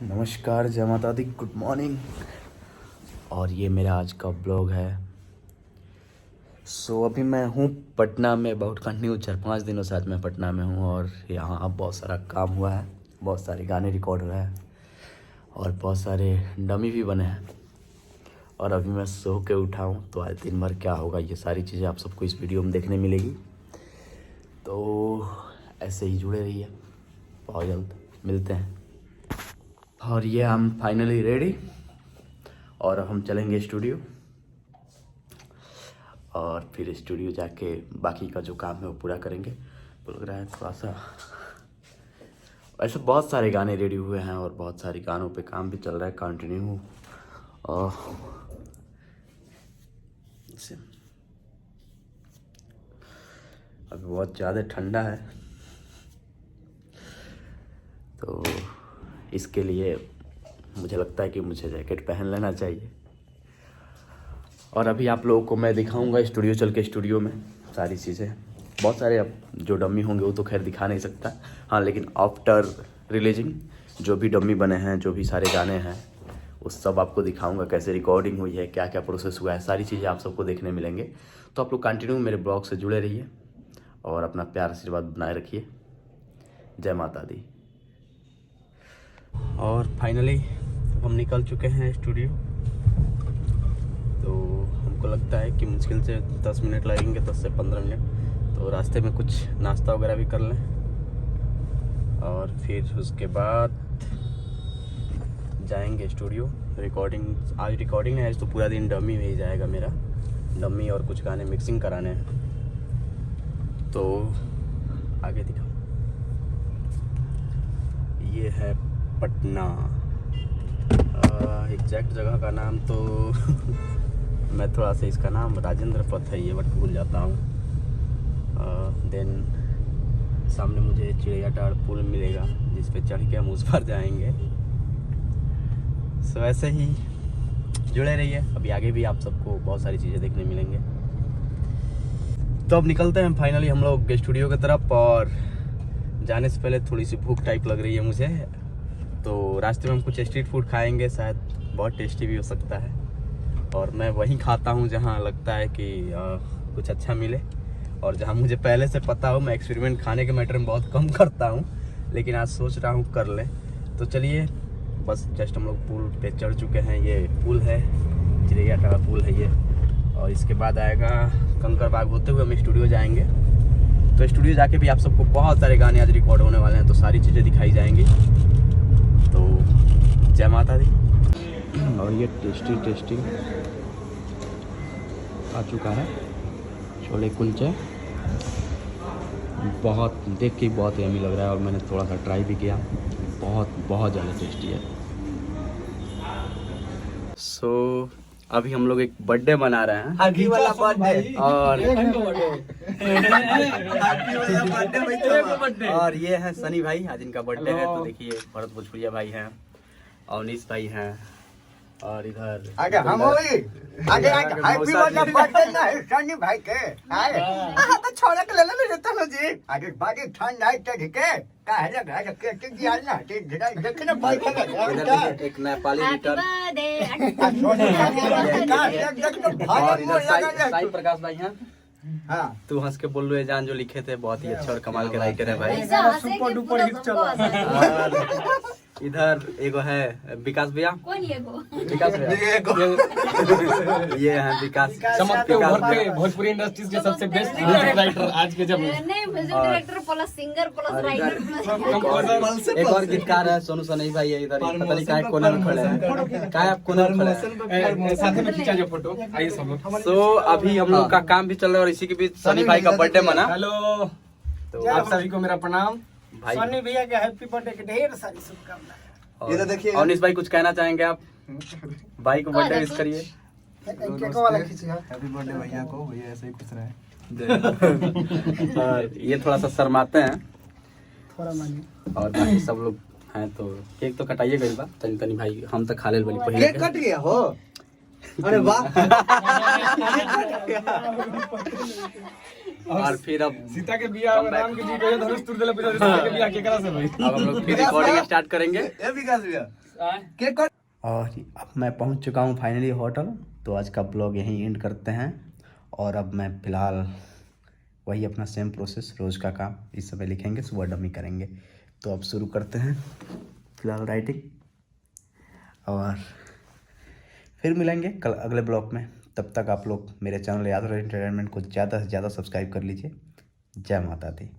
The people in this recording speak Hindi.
नमस्कार, जय माता दी, गुड मॉर्निंग। और ये मेरा आज का ब्लॉग है। अभी मैं हूँ पटना में, बहुत कंटिन्यू 4-5 दिनों से आज मैं पटना में हूँ। और यहाँ अब बहुत सारा काम हुआ है, बहुत सारे गाने रिकॉर्ड हुए हैं और बहुत सारे डमी भी बने हैं। और अभी मैं सो के उठा हूँ, तो आज दिन भर क्या होगा ये सारी चीज़ें आप सबको इस वीडियो में देखने मिलेगी। तो ऐसे ही जुड़े रहिए, बहुत जल्द मिलते हैं। और ये हम फाइनली रेडी और हम चलेंगे स्टूडियो, और फिर स्टूडियो जाके बाकी का जो काम है वो पूरा करेंगे। तो लग रहा है थोड़ा सा, ऐसे बहुत सारे गाने रेडी हुए हैं और बहुत सारे गानों पे काम भी चल रहा है कंटिन्यू। और अभी बहुत ज़्यादा ठंडा है, तो इसके लिए मुझे लगता है कि मुझे जैकेट पहन लेना चाहिए। और अभी आप लोगों को मैं दिखाऊंगा स्टूडियो चल के, स्टूडियो में सारी चीज़ें, बहुत सारे अब जो डमी होंगे वो तो खैर दिखा नहीं सकता, हाँ, लेकिन आफ्टर रिलीजिंग जो भी डमी बने हैं, जो भी सारे गाने हैं, वो सब आपको दिखाऊंगा, कैसे रिकॉर्डिंग हुई है, क्या क्या प्रोसेस हुआ है, सारी चीज़ें आप सबको देखने मिलेंगे। तो आप लोग कंटिन्यू मेरे ब्लॉग से जुड़े रहिए और अपना प्यार आशीर्वाद बनाए रखिए। जय माता दी। और फाइनली हम निकल चुके हैं स्टूडियो। तो हमको लगता है कि मुश्किल से 10 मिनट लगेंगे, 10 से 15 मिनट। तो रास्ते में कुछ नाश्ता वगैरह भी कर लें और फिर उसके बाद जाएंगे स्टूडियो। रिकॉर्डिंग आज रिकॉर्डिंग है, आज तो पूरा दिन डमी में ही जाएगा मेरा, डमी और कुछ गाने मिक्सिंग कराने हैं। तो आगे दिखाओ, ये है पटना। एग्जैक्ट जगह का नाम तो मैं थोड़ा सा, इसका नाम राजेंद्र पथ है ये, बट भूल जाता हूँ। देन सामने मुझे चिड़ियाटाड़ पुल मिलेगा, जिस पे चढ़ के हम उस पर जाएंगे। सो ऐसे ही जुड़े रहिए, अभी आगे भी आप सबको बहुत सारी चीज़ें देखने मिलेंगे। तो अब निकलते हैं फाइनली हम लोग स्टूडियो की तरफ। और जाने से पहले थोड़ी सी भूख टाइप लग रही है मुझे, तो रास्ते में हम कुछ स्ट्रीट फूड खाएंगे, शायद बहुत टेस्टी भी हो सकता है। और मैं वहीं खाता हूँ जहाँ लगता है कि कुछ अच्छा मिले, और जहाँ मुझे पहले से पता हो। मैं एक्सपेरिमेंट खाने के मैटर में बहुत कम करता हूँ, लेकिन आज सोच रहा हूँ कर लें। तो चलिए, बस जस्ट हम लोग पुल पे चढ़ चुके हैं। ये पुल है, चिड़ियाटाड़ पुल है ये। और इसके बाद आएगा कंकड़बाग होते हुए हम स्टूडियो जाएंगे। तो स्टूडियो जाके भी आप सबको बहुत सारे गाने आज रिकॉर्ड होने वाले हैं, तो सारी चीज़ें दिखाई जाएंगी। तो जय माता दी। और ये टेस्टी आ चुका है छोले कुलचे, बहुत देख के बहुत यम्मी लग रहा है। और मैंने थोड़ा सा ट्राई भी किया, बहुत ज़्यादा टेस्टी है। सो अभी हम लोग एक बर्थडे मना रहे हैं, हैप्पी वाला बर्थडे। और ये है सनी भाई, आज इनका बर्थडे है। तो देखिए, भरत भोजपुरिया भाई हैं, अवनीश भाई हैं, और इधर आगे हम आगे हैप्पी वाला बर्थडे ना है सनी भाई के। आए तो छोड़ा के ले ले लेता ना जी। आगे बाकी ठंड आई तो ठीक है, का है लगा के दिया ना, देखना भाई का एक नेपाली रिटर्न। और इधर साई प्रकाश भाई हैं। हां, तू हंस के बोल रहे जान, जो लिखे थे बहुत ही अच्छे और कमाल के राइटर है भाई। सुपर डुपर हिट चला। और इधर एगो है विकास भैया। कौन ये गो? विकास भैया ये है विकास, चमकते उभरते भोजपुरी इंडस्ट्रीज के सबसे बेस्ट म्यूजिक राइटर आज के जब नहीं, music director plus singer plus writer plus एक और गीतकार है सोनू सनई भाई है। इधर पता नहीं काय कोने में खड़े हैं, काय आप कोने में खड़े हैं, साथ में खींचा जो फोटो। आइए सब लोग। सो अभी हम लोग का काम भी चल रहा है और इसी के बीच सनी भाई का बर्थडे मना। हेलो, तो आप सभी को मेरा प्रणाम। भाई सनी भैया के हैप्पी बर्थडे के ढेर सारी शुभकामनाएं। ये तो देखिए, अवनीश भाई कुछ कहना चाहेंगे आप? भाई को बर्थडे विश करिए। केक वाला खींचिए। हैप्पी बर्थडे भैया को, भैया ऐसे ही खुश रहे। और ये थोड़ा सा शर्माते हैं, थोड़ा मानिए। और बाकी सब लोग हैं। तो केक तो कटाइए गई बा, तनी तनी भाई हम तो खा ले बनी पहले। केक कट गया हो? अरे वाह। और फिर अब सीता के बियाह में राम के जी गए धनुष तुर देले, सीता के बियाह केकरा से भाई? अब हम लोग फिर रिकॉर्डिंग स्टार्ट करेंगे। ए विकास भैया, केक कट और अब मैं पहुंच चुका हूं फाइनली होटल। तो आज का ब्लॉग यहीं एंड करते हैं। और अब मैं फ़िलहाल वही अपना सेम प्रोसेस रोज़ का काम इस समय लिखेंगे, सुबह डमी करेंगे। तो अब शुरू करते हैं फ़िलहाल राइटिंग, और फिर मिलेंगे कल अगले ब्लॉग में। तब तक आप लोग मेरे चैनल यादव एंटरटेनमेंट को ज़्यादा से ज़्यादा सब्सक्राइब कर लीजिए। जय माता दी।